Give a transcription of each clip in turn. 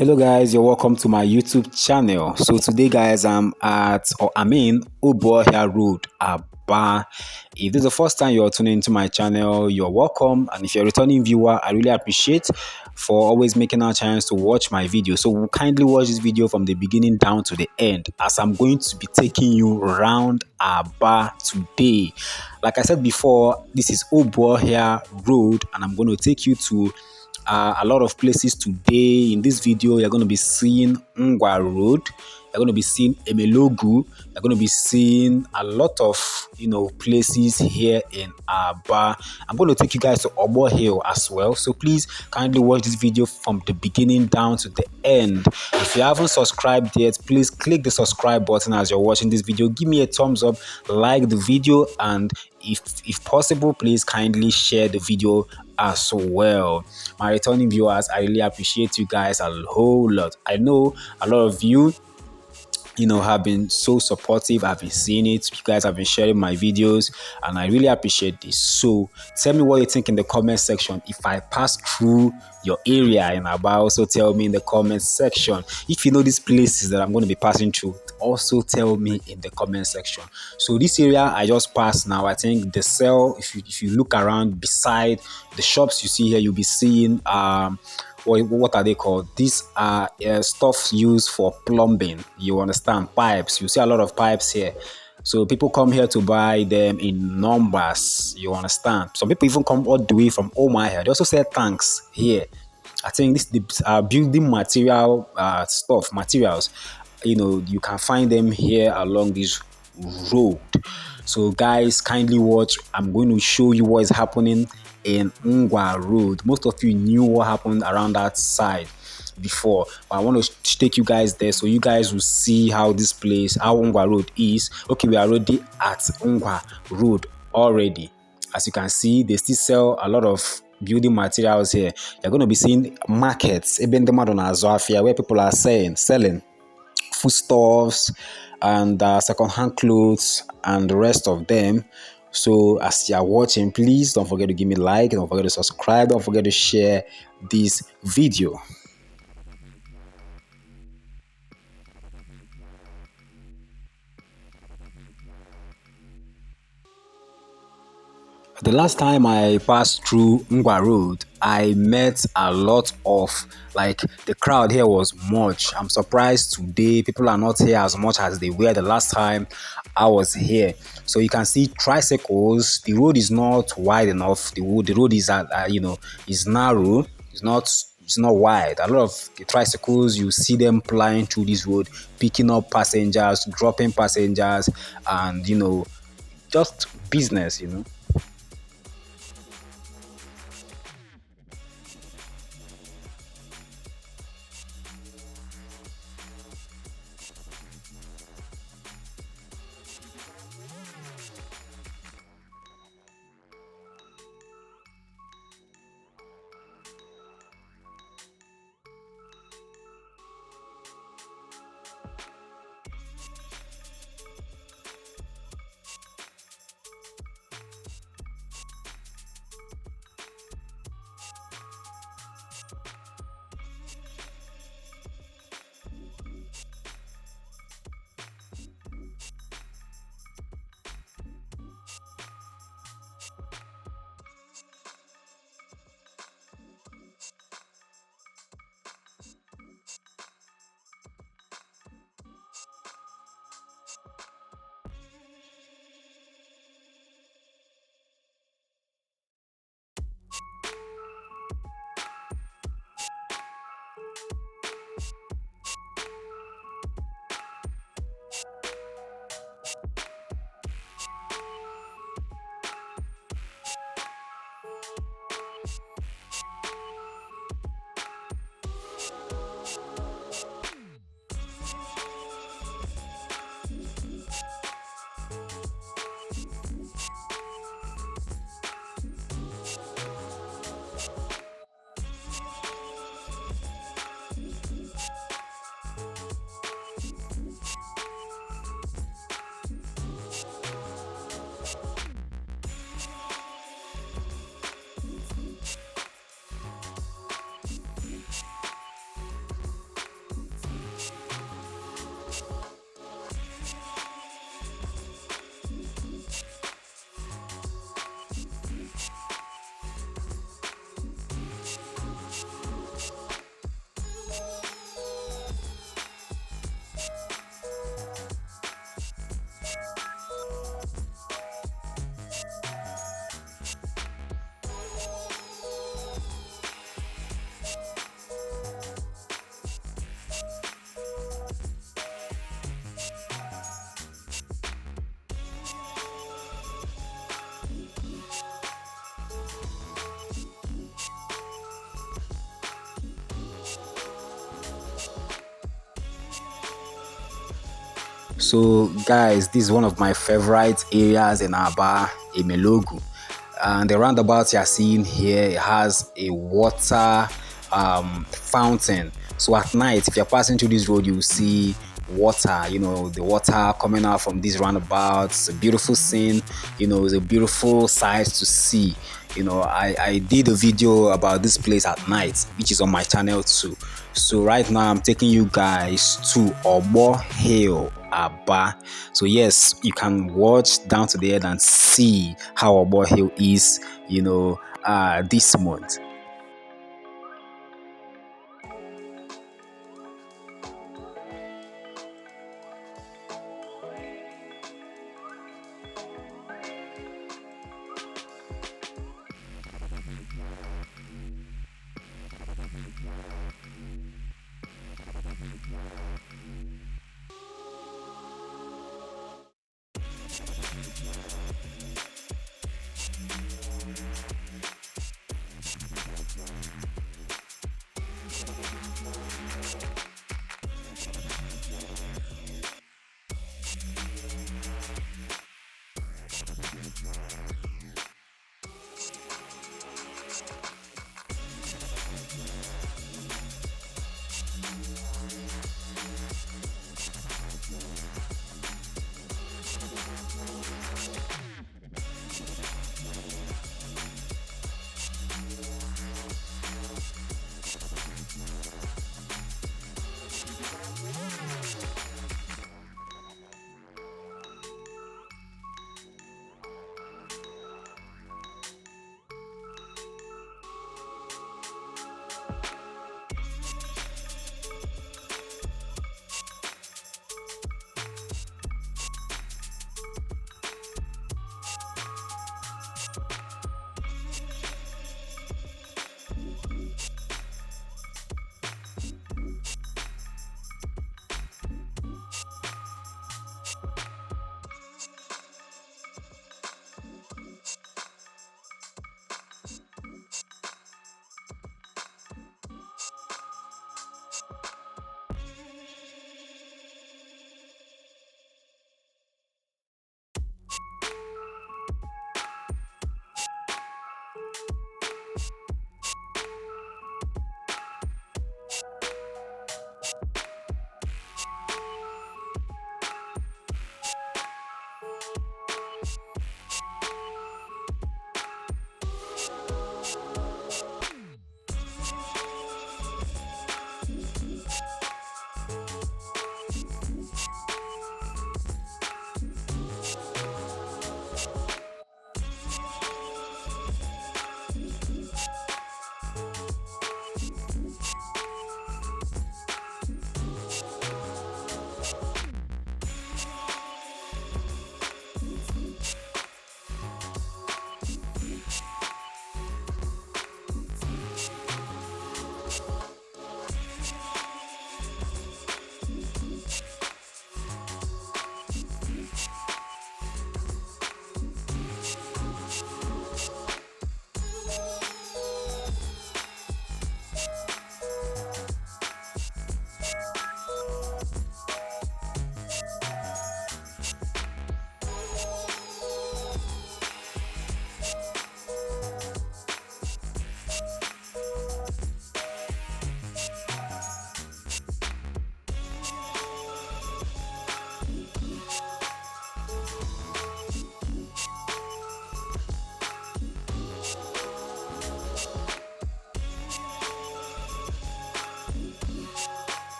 Hello guys, you're welcome to my YouTube channel. So today guys, I'm in Obuohia Road, Abia. If this is the first time you're tuning into my channel, you're welcome. And if you're a returning viewer, I really appreciate for always making our chance to watch my video. So kindly watch this video from the beginning down to the end, as I'm going to be taking you around Abia today. Like I said before, this is Obuohia Road and I'm going to take you to a lot of places today. In this video, you're going to be seeing Ngwa Road, you're going to be seeing Emelogu, you're going to be seeing a lot of places here in Aba. I'm going to take you guys to Obo Hill as well, so please kindly watch this video from the beginning down to the end. If you haven't subscribed yet, please click the subscribe button as you're watching this video. Give me a thumbs up, like the video, and if possible, please kindly share the video as well. My returning viewers, I really appreciate you guys a whole lot. I know a lot of you have been so supportive. I've been seeing it. You guys have been sharing my videos and I really appreciate this. So tell me what you think in the comment section. If I pass through your area and about, also tell me in the comment section. If you know these places that I'm going to be passing through, also tell me in the comment section. So this area I just passed now, I think the cell, if you look around beside the shops you see here, you'll be seeing what are they called? These are stuff used for plumbing. You understand? Pipes. You see a lot of pipes here. So people come here to buy them in numbers. You understand? Some people even come all the way from Omaya. They also sell tanks here. I think this the building materials. You can find them here along this road. So guys, kindly watch. I'm going to show you what is happening in Ngwa Road. Most of you knew what happened around that side before, but I want to take you guys there so you guys will see how this place, how Ngwa Road is. Okay, we are already at Ngwa Road already. As you can see, they still sell a lot of building materials here. You're going to be seeing markets, even the Madonna Zafia, where people are selling foodstuffs and second-hand clothes and the rest of them. So as you are watching, please don't forget to give me a like, don't forget to subscribe, don't forget to share this video. The last time I passed through Ngwa Road, I met a lot of, the crowd here was much. I'm surprised today people are not here as much as they were the last time I was here. So you can see tricycles. The road is not wide enough. The road is is narrow. It's not wide. A lot of the tricycles, you see them plying through this road, picking up passengers, dropping passengers, and just business. So, guys, this is one of my favorite areas in Aba, Emelogu. And the roundabout you're seeing here, it has a water fountain. So at night, if you're passing through this road, you see water, the water coming out from these roundabouts. It's a beautiful scene, it's a beautiful sight to see. I did a video about this place at night, which is on my channel too. So right now I'm taking you guys to Obo Hill, Aba. So yes, you can watch down to the end and see how Obo Hill is, this month.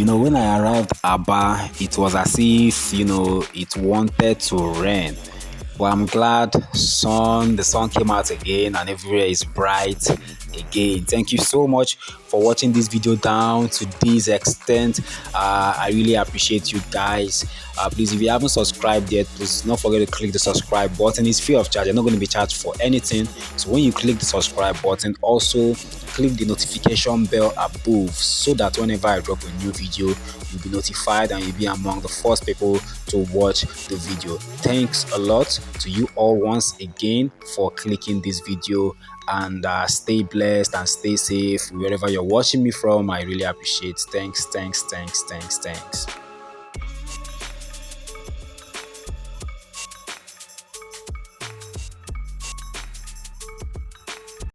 When I arrived Aba, it was as if, it wanted to rain. But I'm glad the sun came out again and everywhere is bright again. Thank you so much for watching this video down to this extent. I really appreciate you guys. Please, if you haven't subscribed yet, please don't forget to click the subscribe button. It's free of charge. You're not going to be charged for anything. So when you click the subscribe button, also click the notification bell above so that whenever I drop a new video, you'll be notified and you'll be among the first people to watch the video. Thanks a lot to you all once again for clicking this video, and stay blessed and stay safe wherever you're watching me from. I really appreciate. Thanks.